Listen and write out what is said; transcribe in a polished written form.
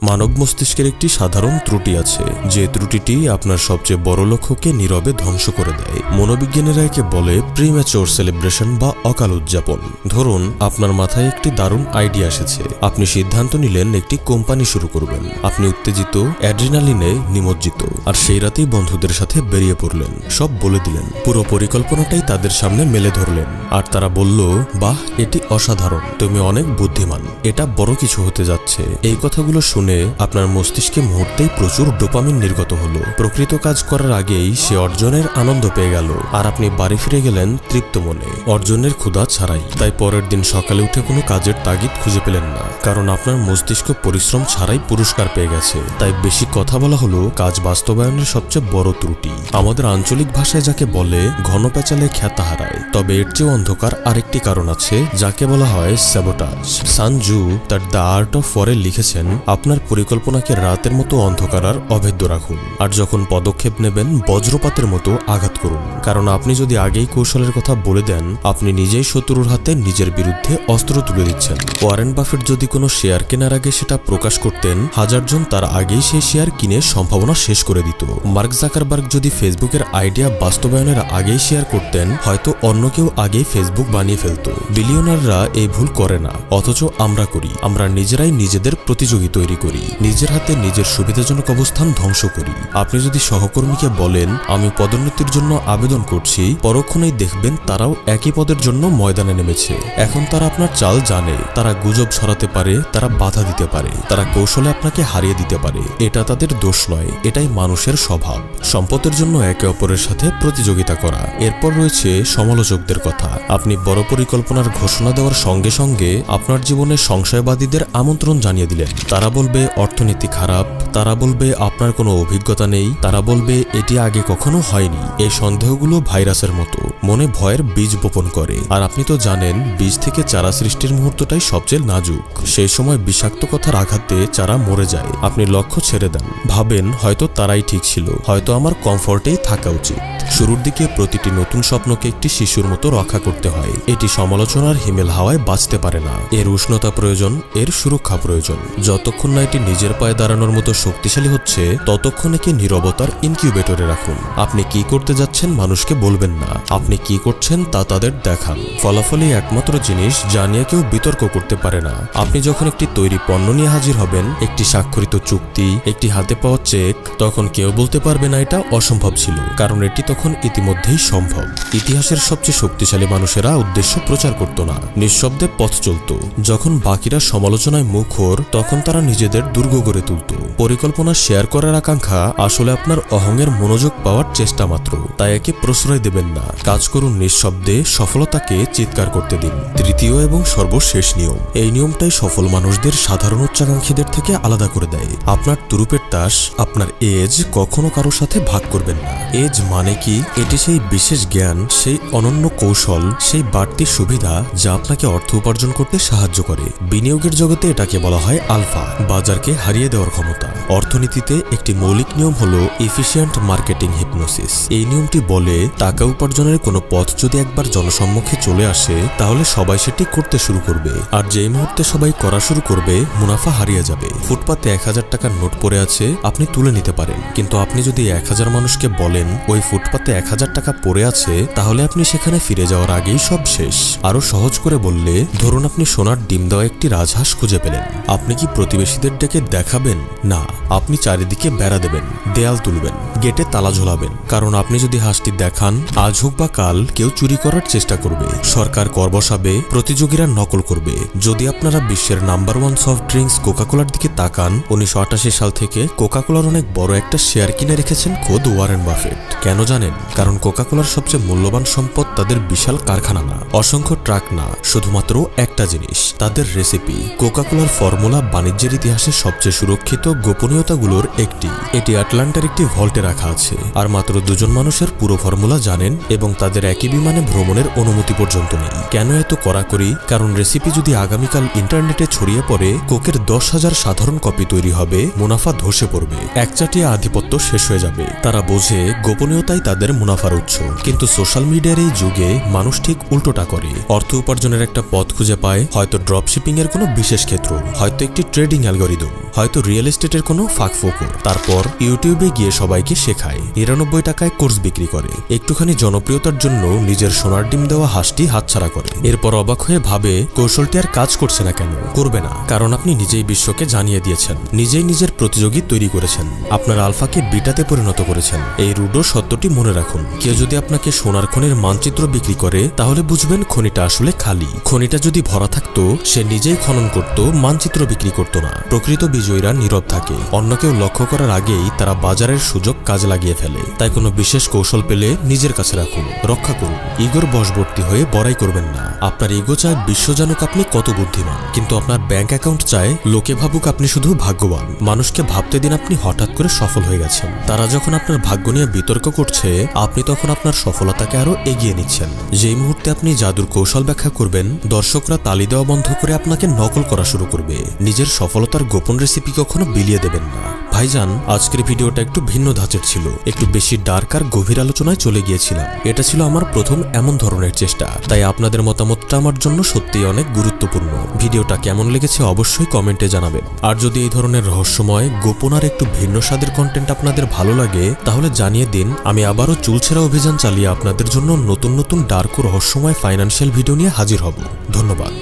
মানব মস্তিষ্কের একটি সাধারণ ত্রুটি আছে, যে ত্রুটিটি আপনার সবচেয়ে বড় লক্ষ্যকে নীরবে ধ্বংস করে দেয়। মনোবিজ্ঞানীরা একে বলে প্রিম্যাচিওর সেলিব্রেশন বা অকাল উদযাপন। ধরুন, আপনার মাথায় একটি দারুণ আইডিয়া এসেছে। আপনি সিদ্ধান্ত নিলেন একটি কোম্পানি শুরু করবেন। আপনি উত্তেজিত, অ্যাড্রিনালিনে নিমজ্জিত, আর সেই রাতেই বন্ধুদের সাথে বেরিয়ে পড়লেন। সব বলে দিলেন, পুরো পরিকল্পনাটাই তাদের সামনে মেলে ধরলেন। আর তারা বলল, বাহ, এটি অসাধারণ, তুমি অনেক বুদ্ধিমান, এটা বড় কিছু হতে যাচ্ছে। এই কথাগুলো শুনে আপনার মস্তিষ্কে মুহূর্তেই প্রচুর ডোপামিন নির্গত হলো। প্রকৃত কাজ করার আগেই সে অর্জনের আনন্দ পেয়ে গেল, আর আপনি বাড়ি ফিরে গেলেন তৃপ্ত মনে, অর্জনের ক্ষুধা ছাড়াই। তাই পরের দিন সকালে উঠে কোনো কাজের তাগিদ খুঁজে পেলেন না, কারণ আপনার মস্তিষ্ক পরিশ্রম ছাড়াই পুরস্কার পেয়ে গেছে। তাই বেশি কথা বলা হলো কাজ বাস্তবায়নের সবচেয়ে বড় ত্রুটি। আমাদের আঞ্চলিক ভাষায় যাকে বলে ঘন পেঁচালে খ্যাতা হারায়, তবে এর চেয়ে অন্ধকার আরেকটি কারণ আছে, যাকে বলা হয় স্যাবোটাজ। সানজু তার দ্য আর্ট অফ ওয়ারে লিখেছেন, আপনার পরিকল্পনাকে রাতের মতো অন্ধকার আর অভেদ্য রাখুন, আর যখন পদক্ষেপ নেবেন বজ্রপাতের মতো আঘাত করুন। কারণ আপনি যদি আগেই কৌশলের কথা বলে দেন, আপনি নিজেই শত্রুর হাতে নিজের বিরুদ্ধে অস্ত্র তুলে দিচ্ছেন। ওয়ারেন বাফেট যদি কোনো শেয়ার কেনার আগে সেটা প্রকাশ করতেন, হাজারজন তার আগেই সেই শেয়ার কিনে সম্ভাবনা শেষ করে দিত। মার্ক জাকারবার্গ যদি ফেসবুকের আইডিয়া বাস্তবায়নের আগেই শেয়ার করতেন, হয়তো অন্য কেউ আগেই ফেসবুক বানিয়ে ফেলত। বিলিয়নাররা এই ভুল করে না, অথচ আমরা করি। আমরা নিজেরাই নিজেদের প্রতিযোগী তৈরি করি, নিজের হাতে নিজের সুবিধাজনক অবস্থান ধ্বংস করি। আপনি যদি সহকর্মীকে বলেন, আমি পদোন্নতির জন্য আবেদন করছি, পরক্ষণেই দেখবেন তারাও একই পদের জন্য ময়দানে নেমেছে। এখন তারা আপনার চাল জানে, তারা গুজব ছড়াতে পারে, তারা বাধা দিতে পারে, তারা কৌশলে আপনাকে হারিয়ে দিতে পারে। এটা তাদের দোষ নয়, এটাই মানুষের স্বভাব, সম্পদের জন্য একে অপরের সাথে প্রতিযোগিতা করা। এরপর রয়েছে সমালোচকদের কথা। আপনি বড় পরিকল্পনার ঘোষণা দেওয়ার সঙ্গে সঙ্গে আপনার জীবনে সংশয়বাদীদের আমন্ত্রণ জানিয়ে দিলেন। তারা বলবে অর্থনীতি খারাপ, তারা বলবে আপনার কোনো অভিজ্ঞতা নেই, তারা বলবে এটি আগে কখনো হয়নি। এই সন্দেহগুলো ভাইরাসের মতো, মনে ভয়ের বীজ বপন করে। আর আপনি তো জানেন, বীজ থেকে চারা সৃষ্টির মুহূর্তটাই সবচেয়ে নাজুক। সেই সময় বিষাক্ত কথার আঘাতে চারা মরে যায়। আপনি লক্ষ্য ছেড়ে দেন, ভাবেন হয়তো তারাই ঠিক ছিল, হয়তো আমার কমফোর্টেই থাকা উচিত। শুরুর দিকে প্রতিটি নতুন স্বপ্নকে একটি শিশুর মতো রক্ষা করতে হয়। এটি সমালোচনার হিমেল হাওয়ায় বাঁচতে পারে না। এর উষ্ণতা প্রয়োজন, এর সুরক্ষা প্রয়োজন। যতক্ষণ না এটি নিজের পায়ে দাঁড়ানোর মতো শক্তিশালী হচ্ছে, ততক্ষণ একে নীরবতার ইনকিউবেটরে রাখুন। আপনি কি করতে যাচ্ছেন মানুষকে বলবেন না, আপনি কি করছেন তা তাদের দেখান। ফলাফলই একমাত্র জিনিস যা নিয়ে কেউ বিতর্ক করতে পারে না। আপনি যখন একটি তৈরি পণ্য নিয়ে হাজির হবেন, একটি স্বাক্ষরিত চুক্তি, একটি হাতে পাওয়া চেক, তখন কেউ বলতে পারবে না এটা অসম্ভব ছিল, কারণ এটি তখন ইতিমধ্যেই সম্ভব। ইতিহাসের সবচেয়ে শক্তিশালী মানুষেরা উদ্দেশ্য প্রচার করত না, নিঃশব্দে পথ চলত। যখন বাকিরা সমালোচনায় মুখর, তখন তারা নিজেদের দুর্গ গড়ে তুলত। পরিকল্পনা শেয়ার করার আকাঙ্ক্ষা আসলে আপনার অহংের মনোযোগ পাওয়ার চেষ্টা মাত্র। তাই একে প্রশ্রয় দেবেন না, কাজ করুন নিঃশব্দে, সফলতাকে চিৎকার করতে দিন। তৃতীয় এবং সর্বশেষ নিয়ম, এই নিয়মটাই সফল মানুষদের সাধারণ উচ্চাকাঙ্ক্ষীদের থেকে আলাদা করে দেয়। আপনার তুরুপের তাস, আপনার এজ কখনো কারোর সাথে ভাগ করবেন না। এজ মানে কি? এটি সেই বিশেষ জ্ঞান, সেই অনন্য কৌশল, সেই বাড়তি সুবিধা যা আপনাকে অর্থ উপার্জন করতে সাহায্য করে। বিনিয়োগের জগতে এটাকে বলা হয় আলফা, বাজারকে হারিয়ে দেওয়ার ক্ষমতা। অর্থনীতিতে একটি মৌলিক নিয়ম হলো এফিশিয়েন্ট মার্কেটিং হিপনোসিস। এই নিয়মটি বলে, টাকা উপার্জনের কোনো পথ যদি একবার জনসম্মুখে চলে আসে, তাহলে সবাই সেটি করতে শুরু করবে। আর যেই মুহূর্তে সবাই করা শুরু করবে, মুনাফা হারিয়ে যাবে। ফুটপাতে 1000 টাকার নোট পড়ে আছে, আপনি তুলে নিতে পারেন, কিন্তু আপনি যদি 1000 মানুষকে বলেন ওই ফুটপাতে 1000 টাকা পড়ে আছে, তাহলে আপনি সেখানে ফিরে যাওয়ার আগেই সব শেষ। আরো সহজ করে বললে, ধরুন আপনি সোনার ডিম দেওয়া একটি রাজহাঁস খুঁজে পেলেন। আপনি কি প্রতিবেশীদের ডেকে দেখাবেন? না, আপনি চারিদিকে বেড়া দেবেন, দেয়াল তুলবেন, গেটে তালা ঝোলাবেন। কারণ আপনি যদি হাঁসটি দেখান, আজ হোক বা কাল কেউ চুরি করার চেষ্টা করবে, সরকার কর বসাবে, প্রতিযোগীরা নকল করবে। যদি আপনারা বিশ্বের নাম্বার 1 সফট ড্রিঙ্কস কোকাকোলার দিকে তাকান, 1988 সাল থেকে কোকাকোলার অনেক বড় একটা শেয়ার কিনে রেখেছেন খোদ ওয়ারেন বাফেট। কেন জানেন? কারণ কোকাকোলার সবচেয়ে মূল্যবান সম্পদ তাদের বিশাল কারখানা না, অসংখ্য ট্রাক না, শুধুমাত্র একটা জিনিস, তাদের রেসিপি। কোকাকোলার ফর্মুলা বাণিজ্যের ইতিহাসে সবচেয়ে সুরক্ষিত গোপনীয় গোপনীয়তাগুলোর একটি। এটি আটলান্টার একটি ভল্টে রাখা আছে, আর মাত্র 2 জন মানুষের পুরো ফর্মুলা জানেন এবং তাদের একই বিমানে ভ্রমণের অনুমতি পর্যন্ত নেই। কেন এত কড়াকড়ি? কারণ রেসিপি যদি আগামীকাল ইন্টারনেটে ছড়িয়ে পড়ে, কোকের 10,000 সাধারণ কপি তৈরি হবে, মুনাফা ধসে পড়বে, একচাটিয়া আধিপত্য শেষ হয়ে যাবে। তারা বোঝে গোপনীয়তাই তাদের মুনাফার উৎস। কিন্তু সোশ্যাল মিডিয়ার এই যুগে মানুষ ঠিক উল্টোটা করে। অর্থ উপার্জনের একটা পথ খুঁজে পায়, হয়তো ড্রপশিপিং এর কোনো বিশেষ ক্ষেত্র, হয়তো একটি ট্রেডিং অ্যালগরিদম, হয়তো রিয়েল এস্টেটের কোনো ফাঁকফোকর। তারপর ইউটিউবে গিয়ে সবাইকে শেখায়, 99 টাকায় কোর্স বিক্রি করে, একটুখানি জনপ্রিয়তার জন্য নিজের সোনার ডিম দেওয়া হাঁসটি হাতছাড়া করে। এরপর অবাক হয়ে ভাবে কৌশলটি আর কাজ করছে না কেন? করবে না, কারণ আপনি নিজেই বিশ্বকে জানিয়ে দিয়েছেন, নিজেই নিজের প্রতিযোগী তৈরি করেছেন, আপনার আলফাকে বিটাতে পরিণত করেছেন। এই রুডো সত্যটি মনে রাখুন, কেউ যদি আপনাকে সোনার খনির মানচিত্র বিক্রি করে, তাহলে বুঝবেন খনিটা আসলে খালি। খনিটা যদি ভরা থাকতো, সে নিজেই খনন করত, মানচিত্র বিক্রি করত না। প্রকৃত বিজয়ীরা নীরব থাকে, অন্য কেউ লক্ষ্য করার আগেই তারা বাজারের সুযোগ কাজে লাগিয়ে ফেলে। তাই কোনো বিশেষ কৌশল পেলে নিজের কাছে রাখুন, রক্ষা করুন। ইগোর বশবর্তী হয়ে বড়াই করবেন না। আপনার ইগো চায় বিশ্ব জানুক আপনি কত বুদ্ধিমান, কিন্তু আপনার ব্যাংক অ্যাকাউন্ট চায় লোকে ভাবুক আপনি শুধু ভাগ্যবান। মানুষকে ভাবতে দিন আপনি হঠাৎ করে সফল হয়ে গেছেন। তারা যখন আপনার ভাগ্য নিয়ে বিতর্ক করছে, আপনি তখন আপনার সফলতাকে আরো এগিয়ে নিচ্ছেন। যেই মুহূর্তে আপনি জাদুর কৌশল ব্যাখ্যা করবেন, দর্শকরা তালি দেওয়া বন্ধ করে আপনাকে নকল করা শুরু করবে। নিজের সফলতার গোপন রেসিপি কখনো বিলিয়ে দেবেন না। ভাইজান, আজকের ভিডিওটা একটু ভিন্ন ধাঁচের ছিল, একটু বেশি ডার্ক আর গভীর আলোচনায় চলে গিয়েছিলাম। এটা ছিল আমার প্রথম এমন ধরনের চেষ্টা, তাই আপনাদের মতামতটা আমার জন্য সত্যিই অনেক গুরুত্বপূর্ণ। ভিডিওটা কেমন লেগেছে অবশ্যই কমেন্টে জানাবেন। আর যদি এই ধরনের রহস্যময়, গোপন আর একটু ভিন্ন স্বাদের কন্টেন্ট আপনাদের ভালো লাগে, তাহলে জানিয়ে দিন। আমি আবারও চুলছেরা অভিযান চালিয়ে আপনাদের জন্য নতুন নতুন ডার্ক ও রহস্যময় ফাইন্যান্সিয়াল ভিডিও নিয়ে হাজির হব। ধন্যবাদ।